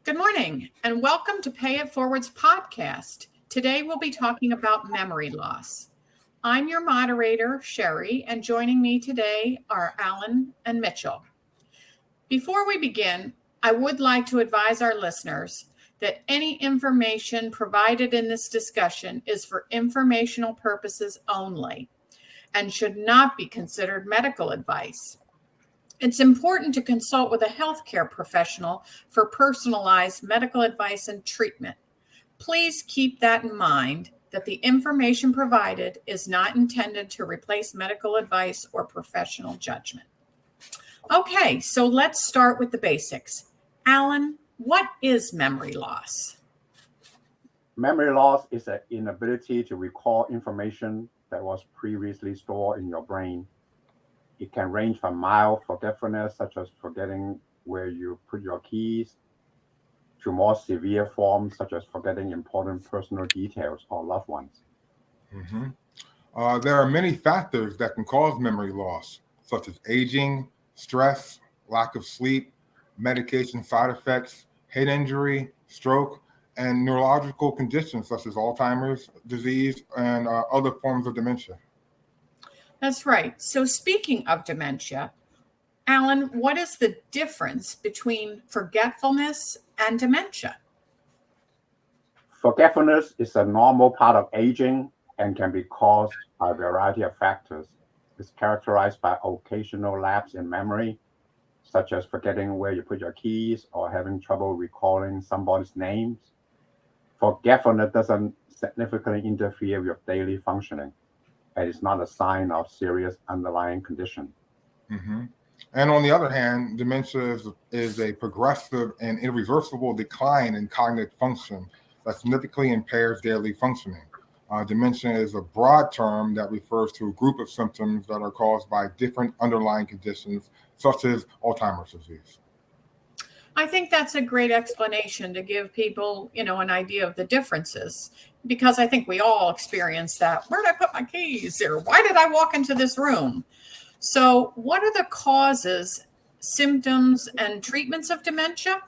Good morning, and welcome to Pay It Forward's podcast. Today we'll be talking about memory loss. I'm your moderator, Sherry, and joining me today are Alan and Mitchell. Before we begin, I would like to advise our listeners that any information provided in this discussion is for informational purposes only and should not be considered medical advice. It's important to consult with a healthcare professional for personalized medical advice and treatment. Please keep that in mind, that the information provided is not intended to replace medical advice or professional judgment. Okay, so let's start with the basics. Alan, what is memory loss? Memory loss is an inability to recall information that was previously stored in your brain. It can range from mild forgetfulness, such as forgetting where you put your keys, to more severe forms, such as forgetting important personal details or loved ones. There are many factors that can cause memory loss, such as aging, stress, lack of sleep, medication side effects, head injury, stroke, and neurological conditions such as Alzheimer's disease and other forms of dementia. That's right. So speaking of dementia, Alan, what is the difference between forgetfulness and dementia? Forgetfulness is a normal part of aging and can be caused by a variety of factors. It's characterized by occasional lapse in memory, such as forgetting where you put your keys or having trouble recalling somebody's names. Forgetfulness doesn't significantly interfere with daily functioning, and it's not a sign of serious underlying condition. And on the other hand, dementia is a progressive and irreversible decline in cognitive function that significantly impairs daily functioning. Dementia is a broad term that refers to a group of symptoms that are caused by different underlying conditions, such as Alzheimer's disease. I think that's a great explanation to give people, an idea of the differences, because I think we all experience that. Where did I put my keys? Or why did I walk into this room? So what are the causes, symptoms, and treatments of dementia?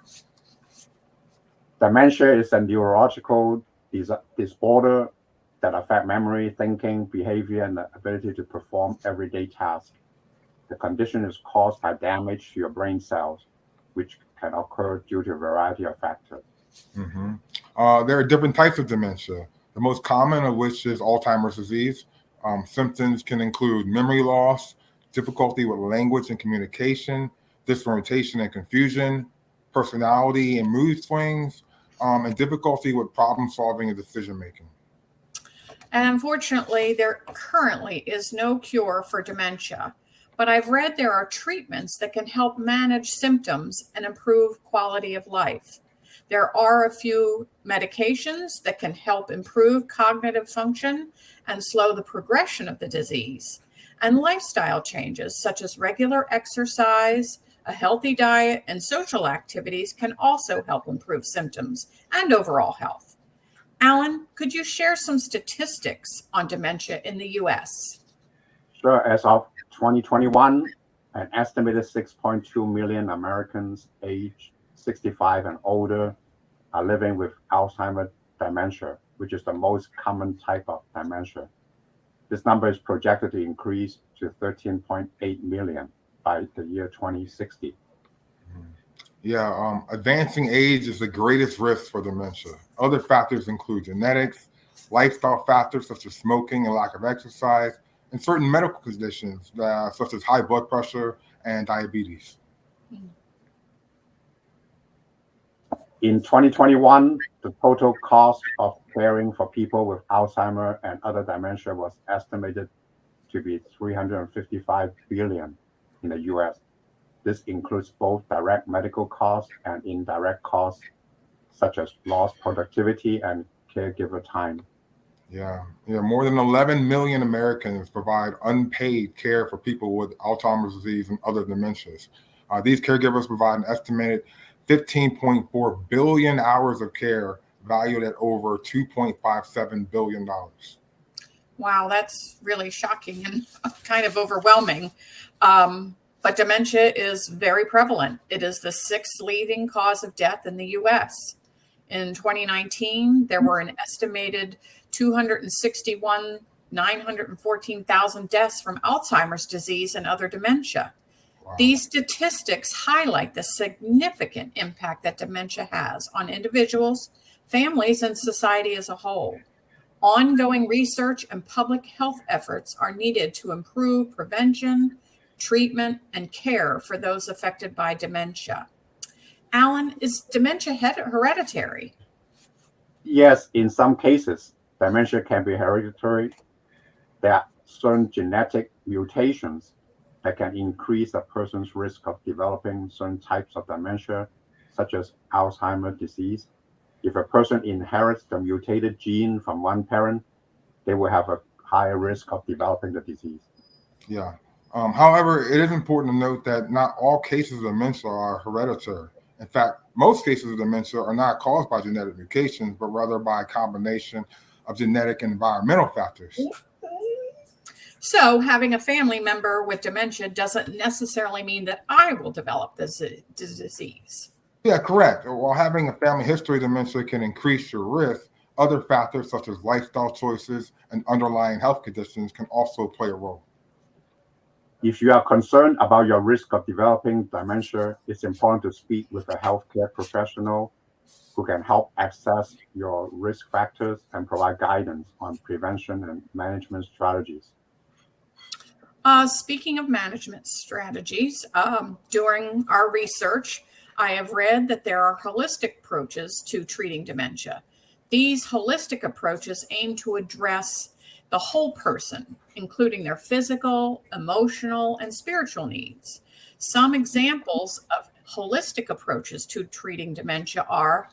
Dementia is a neurological disorder that affects memory, thinking, behavior, and the ability to perform everyday tasks. The condition is caused by damage to your brain cells, which can occur due to a variety of factors. There are different types of dementia, the most common of which is Alzheimer's disease. Symptoms can include memory loss, difficulty with language and communication, disorientation and confusion, personality and mood swings, and difficulty with problem solving and decision making. And unfortunately, there currently is no cure for dementia. But I've read there are treatments that can help manage symptoms and improve quality of life. There are a few medications that can help improve cognitive function and slow the progression of the disease. And lifestyle changes such as regular exercise, a healthy diet, and social activities can also help improve symptoms and overall health. Alan, could you share some statistics on dementia in the U.S.? Sure. As of 2021, an estimated 6.2 million Americans aged 65 and older are living with Alzheimer's dementia, which is the most common type of dementia. This number is projected to increase to 13.8 million by the year 2060. Advancing age is the greatest risk for dementia. Other factors include genetics, lifestyle factors such as smoking and lack of exercise, and certain medical conditions such as high blood pressure and diabetes. In 2021, the total cost of caring for people with Alzheimer and other dementia was estimated to be $355 billion in the US. This includes both direct medical costs and indirect costs, such as lost productivity and caregiver time. More than 11 million Americans provide unpaid care for people with Alzheimer's disease and other dementias. These caregivers provide an estimated 15.4 billion hours of care, valued at over $2.57 billion. Wow, that's really shocking and kind of overwhelming. But dementia is very prevalent. It is the sixth leading cause of death in the U.S. In 2019, there were an estimated 914,000 deaths from Alzheimer's disease and other dementia. Wow. These statistics highlight the significant impact that dementia has on individuals, families, and society as a whole. Ongoing research and public health efforts are needed to improve prevention, treatment, and care for those affected by dementia. Alan, is dementia hereditary? Yes, in some cases, dementia can be hereditary. There are certain genetic mutations that can increase a person's risk of developing certain types of dementia, such as Alzheimer's disease. If a person inherits the mutated gene from one parent, they will have a higher risk of developing the disease. Yeah. However, it is important to note that not all cases of dementia are hereditary. In fact, most cases of dementia are not caused by genetic mutations, but rather by a combination of genetic and environmental factors. So having a family member with dementia doesn't necessarily mean that I will develop this disease. Yeah, correct. While having a family history of dementia can increase your risk, other factors such as lifestyle choices and underlying health conditions can also play a role. If you are concerned about your risk of developing dementia, it's important to speak with a healthcare professional who can help assess your risk factors and provide guidance on prevention and management strategies. Speaking of management strategies, during our research, I have read that there are holistic approaches to treating dementia. These holistic approaches aim to address the whole person, including their physical, emotional, and spiritual needs. Some examples of holistic approaches to treating dementia are: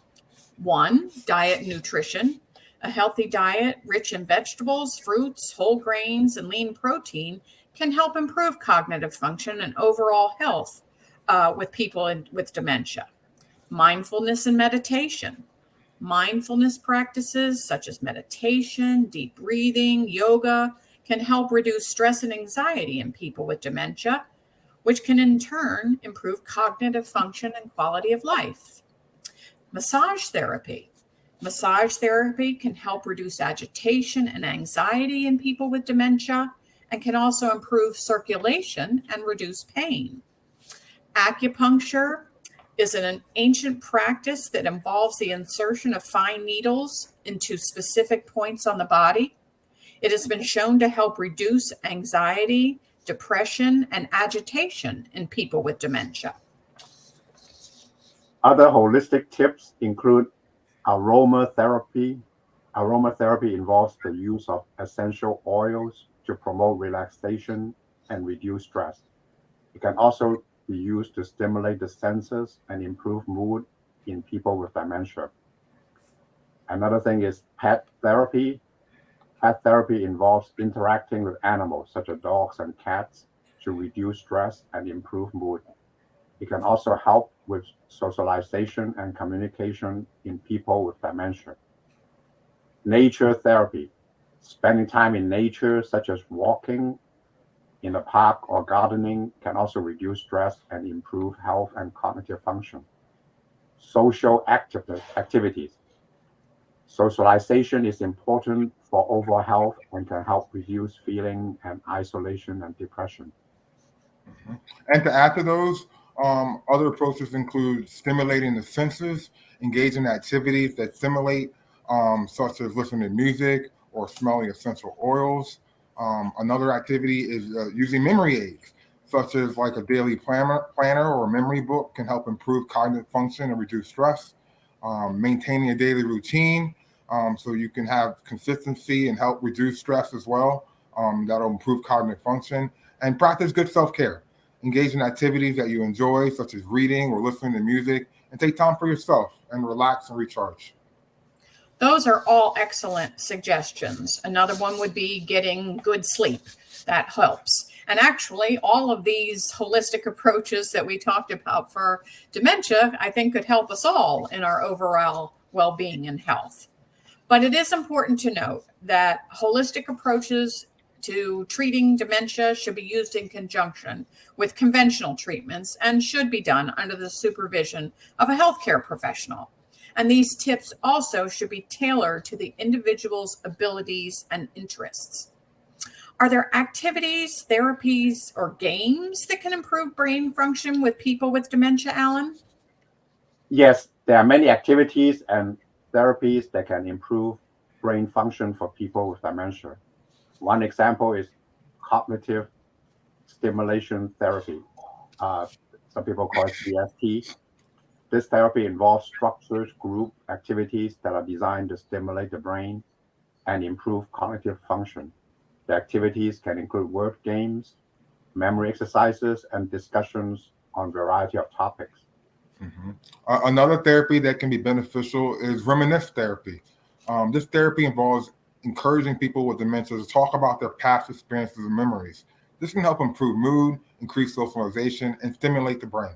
1, diet and nutrition. A healthy diet rich in vegetables, fruits, whole grains, and lean protein can help improve cognitive function and overall health with people with dementia. Mindfulness and meditation. Mindfulness practices such as meditation, deep breathing, yoga can help reduce stress and anxiety in people with dementia, which can in turn improve cognitive function and quality of life. Massage therapy. Massage therapy can help reduce agitation and anxiety in people with dementia and can also improve circulation and reduce pain. Acupuncture is an ancient practice that involves the insertion of fine needles into specific points on the body. It has been shown to help reduce anxiety, depression, and agitation in people with dementia. Other holistic tips include aromatherapy. Aromatherapy involves the use of essential oils to promote relaxation and reduce stress. It can also be used to stimulate the senses and improve mood in people with dementia. Another thing is pet therapy. Pet therapy involves interacting with animals such as dogs and cats to reduce stress and improve mood. It can also help with socialization and communication in people with dementia. Nature therapy. Spending time in nature, such as walking in a park or gardening, can also reduce stress and improve health and cognitive function. Social activities. Socialization is important for overall health and can help reduce feeling and isolation and depression. Mhm. And to add to those, other approaches include stimulating the senses, engaging in activities that stimulate, such as listening to music or smelling essential oils. Another activity is using memory aids, such as like a daily planner or a memory book can help improve cognitive function and reduce stress. Maintaining a daily routine so you can have consistency and help reduce stress as well. That'll improve cognitive function. And practice good self-care. Engage in activities that you enjoy, such as reading or listening to music, and take time for yourself and relax and recharge. Those are all excellent suggestions. Another one would be getting good sleep. That helps. And actually, all of these holistic approaches that we talked about for dementia, I think could help us all in our overall well-being and health. But it is important to note that holistic approaches to treating dementia should be used in conjunction with conventional treatments and should be done under the supervision of a healthcare professional. And these tips also should be tailored to the individual's abilities and interests. Are there activities, therapies, or games that can improve brain function with people with dementia, Alan? Yes, there are many activities and therapies that can improve brain function for people with dementia. One example is cognitive stimulation therapy. Some people call it CST. This therapy involves structured group activities that are designed to stimulate the brain and improve cognitive function. The activities can include word games, memory exercises, and discussions on a variety of topics. Another therapy that can be beneficial is reminisce therapy. This therapy involves encouraging people with dementia to talk about their past experiences and memories. This can help improve mood, increase socialization, and stimulate the brain.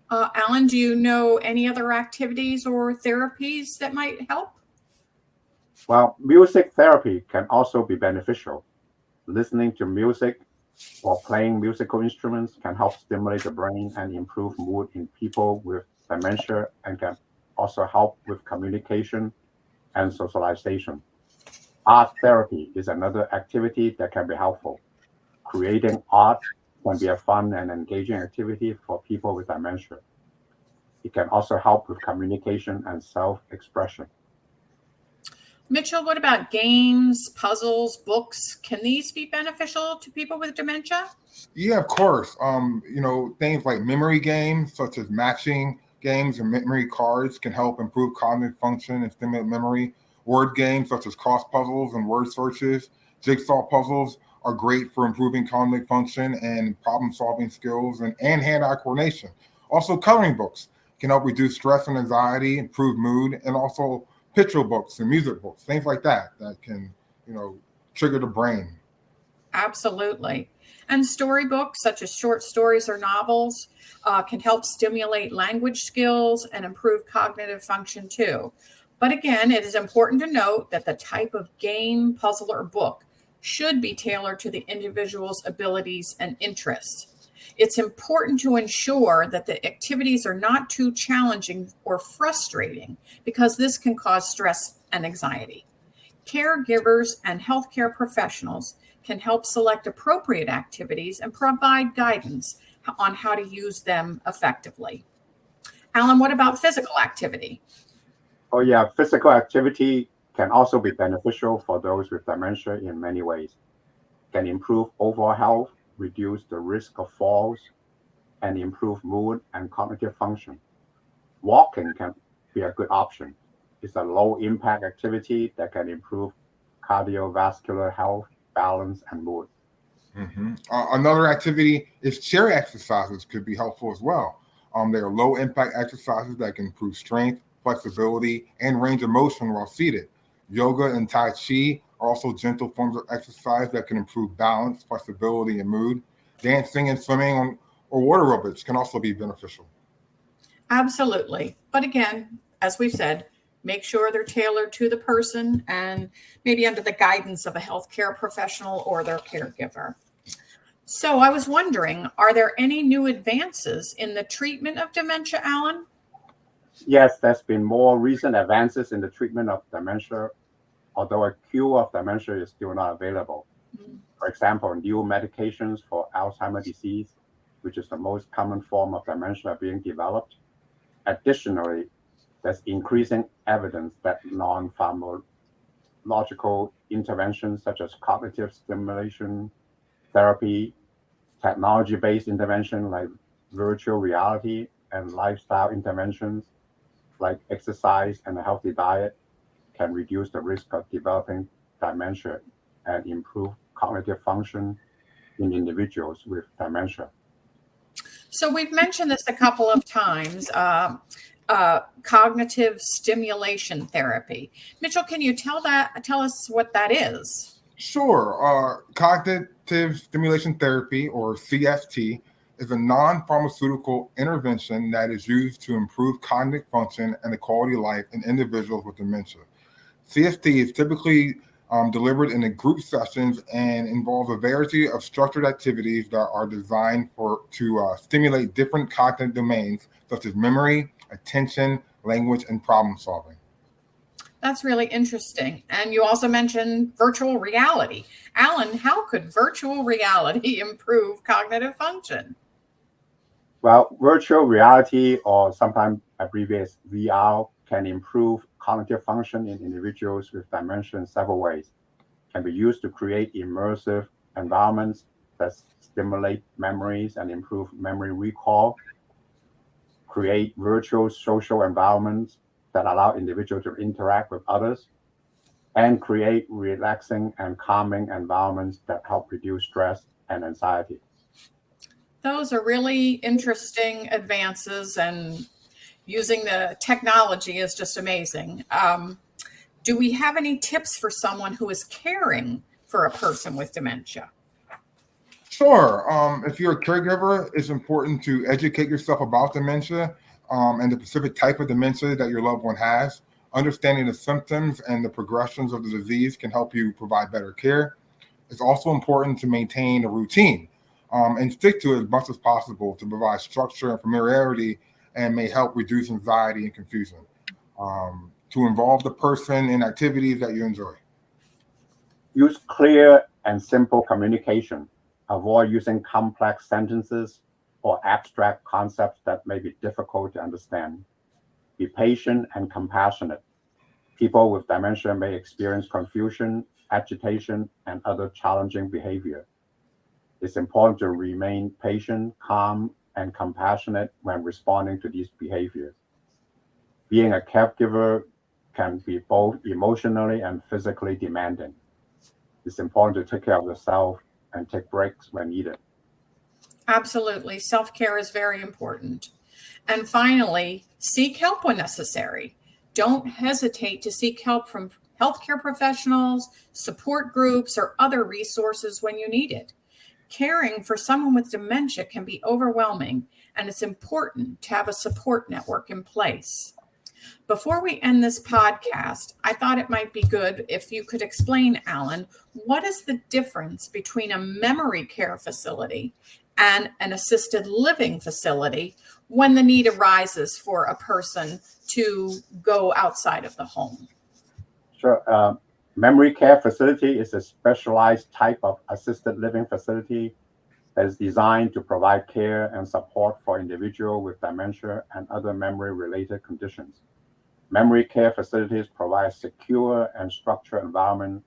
Alan, do you know any other activities or therapies that might help? Well, music therapy can also be beneficial. Listening to music or playing musical instruments can help stimulate the brain and improve mood in people with dementia and can also help with communication and socialization. Art therapy is another activity that can be helpful. Creating art can be a fun and engaging activity for people with dementia. It can also help with communication and self-expression. Mitchell, what about games, puzzles, books? Can these be beneficial to people with dementia? Yeah, of course. Things like memory games, such as matching games and memory cards, can help improve cognitive function and stimulate memory. Word games, such as cross puzzles and word searches, jigsaw puzzles, are great for improving cognitive function and problem-solving skills and hand-eye coordination. Also, coloring books can help reduce stress and anxiety, improve mood, and also picture books and music books, things like that can, trigger the brain. Absolutely. And storybooks, such as short stories or novels, can help stimulate language skills and improve cognitive function too. But again, it is important to note that the type of game, puzzle, or book should be tailored to the individual's abilities and interests. It's important to ensure that the activities are not too challenging or frustrating because this can cause stress and anxiety. Caregivers and healthcare professionals can help select appropriate activities and provide guidance on how to use them effectively. Alan, what about physical activity? Oh yeah, physical activity can also be beneficial for those with dementia in many ways. It can improve overall health, reduce the risk of falls, and improve mood and cognitive function. Walking can be a good option. It's a low impact activity that can improve cardiovascular health, balance, and mood. Another activity is chair exercises could be helpful as well. They are low impact exercises that can improve strength, flexibility, and range of motion while seated. Yoga and Tai Chi are also gentle forms of exercise that can improve balance, flexibility, and mood. Dancing and swimming or water aerobics can also be beneficial. Absolutely. But again, as we've said, make sure they're tailored to the person and maybe under the guidance of a healthcare professional or their caregiver. So I was wondering, are there any new advances in the treatment of dementia, Alan? Yes, there's been more recent advances in the treatment of dementia, although a cure of dementia is still not available. For example, new medications for Alzheimer's disease, which is the most common form of dementia, are being developed. Additionally, there's increasing evidence that non-pharmacological interventions such as cognitive stimulation therapy, technology-based intervention like virtual reality, and lifestyle interventions like exercise and a healthy diet can reduce the risk of developing dementia and improve cognitive function in individuals with dementia. So we've mentioned this a couple of times, cognitive stimulation therapy. Mitchell, can you tell us what that is? Sure. Cognitive stimulation therapy, or CST, is a non-pharmaceutical intervention that is used to improve cognitive function and the quality of life in individuals with dementia. CST is typically delivered in a group sessions and involve a variety of structured activities that are designed to stimulate different cognitive domains such as memory, attention, language, and problem solving. That's really interesting. And you also mentioned virtual reality. Alan, how could virtual reality improve cognitive function? Well, virtual reality, or sometimes abbreviated VR, can improve cognitive function in individuals with dementia in several ways. It can be used to create immersive environments that stimulate memories and improve memory recall, create virtual social environments that allow individuals to interact with others, and create relaxing and calming environments that help reduce stress and anxiety. Those are really interesting advances, and using the technology is just amazing. Do we have any tips for someone who is caring for a person with dementia? Sure. If you're a caregiver, it's important to educate yourself about dementia and the specific type of dementia that your loved one has. Understanding the symptoms and the progressions of the disease can help you provide better care. It's also important to maintain a routine and stick to it as much as possible to provide structure and familiarity and may help reduce anxiety and confusion. To involve the person in activities that you enjoy. Use clear and simple communication. Avoid using complex sentences or abstract concepts that may be difficult to understand. Be patient and compassionate. People with dementia may experience confusion, agitation, and other challenging behavior. It's important to remain patient, calm, and compassionate when responding to these behaviors. Being a caregiver can be both emotionally and physically demanding. It's important to take care of yourself and take breaks when needed. Absolutely. Self-care is very important. And finally, seek help when necessary. Don't hesitate to seek help from healthcare professionals, support groups, or other resources when you need it. Caring for someone with dementia can be overwhelming, and it's important to have a support network in place. Before we end this podcast, I thought it might be good if you could explain, Alan, what is the difference between a memory care facility and an assisted living facility when the need arises for a person to go outside of the home? Sure. Memory care facility is a specialized type of assisted living facility that is designed to provide care and support for individuals with dementia and other memory-related conditions. Memory care facilities provide secure and structured environment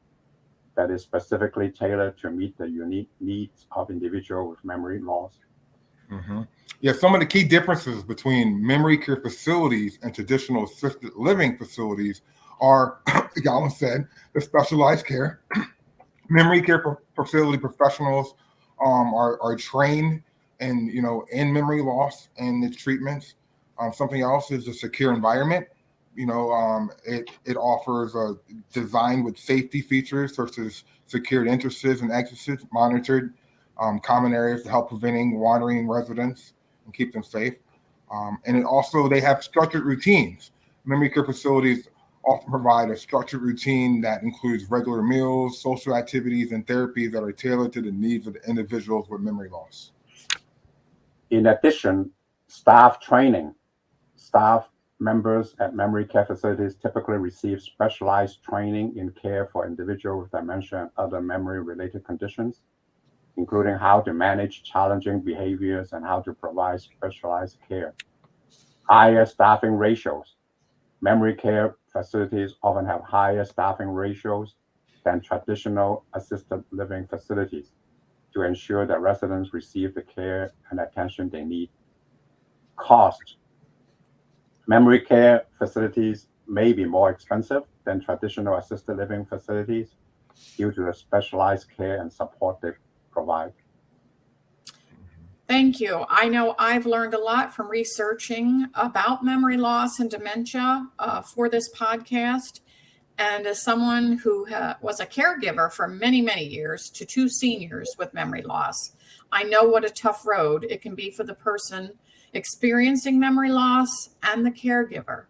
that is specifically tailored to meet the unique needs of individuals with memory loss. Mm-hmm. Yeah, some of the key differences between memory care facilities and traditional assisted living facilities are, like Alan said, the specialized care. Memory care facility professionals are trained in memory loss and its treatments. Something else is a secure environment. It offers a design with safety features such as secured entrances and exits, monitored common areas to help preventing wandering residents and keep them safe. They have structured routines. Memory care facilities often provide a structured routine that includes regular meals, social activities, and therapies that are tailored to the needs of the individuals with memory loss. In addition, staff training. Staff members at memory care facilities typically receive specialized training in care for individuals with dementia and other memory-related conditions, including how to manage challenging behaviors and how to provide specialized care. Higher staffing ratios. Memory care facilities often have higher staffing ratios than traditional assisted living facilities to ensure that residents receive the care and attention they need. Cost. Memory care facilities may be more expensive than traditional assisted living facilities due to the specialized care and support they provide. Thank you. I know I've learned a lot from researching about memory loss and dementia for this podcast. And as someone who was a caregiver for many, many years to two seniors with memory loss, I know what a tough road it can be for the person experiencing memory loss and the caregiver.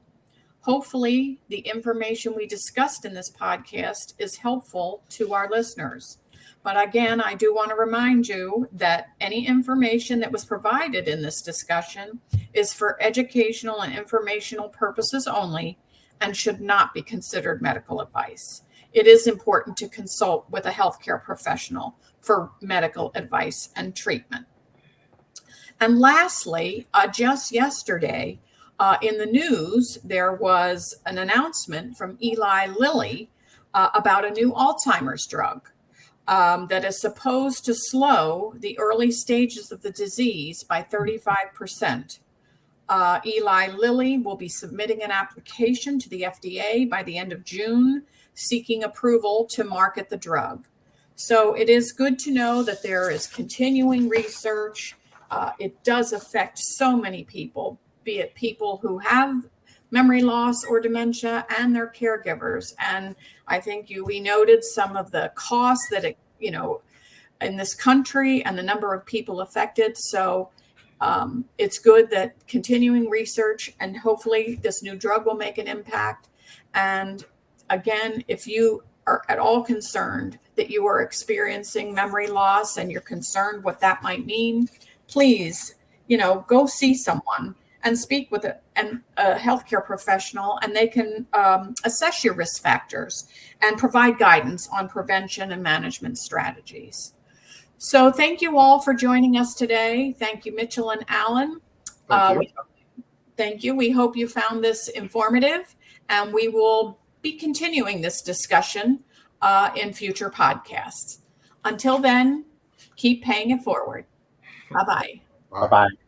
Hopefully, the information we discussed in this podcast is helpful to our listeners. But again, I do want to remind you that any information that was provided in this discussion is for educational and informational purposes only and should not be considered medical advice. It is important to consult with a healthcare professional for medical advice and treatment. And lastly, just yesterday in the news, there was an announcement from Eli Lilly about a new Alzheimer's drug that is supposed to slow the early stages of the disease by 35%. Eli Lilly will be submitting an application to the FDA by the end of June, seeking approval to market the drug. So it is good to know that there is continuing research. It does affect so many people, be it people who have memory loss or dementia and their caregivers. And I think we noted some of the costs that in this country and the number of people affected. So it's good that continuing research and hopefully this new drug will make an impact. And again, if you are at all concerned that you are experiencing memory loss and you're concerned what that might mean, please, go see someone and speak with a healthcare professional, and they can assess your risk factors and provide guidance on prevention and management strategies. So thank you all for joining us today. Thank you, Mitchell and Alan. Thank you. We hope you found this informative, and we will be continuing this discussion in future podcasts. Until then, keep paying it forward. Bye-bye. Bye-bye.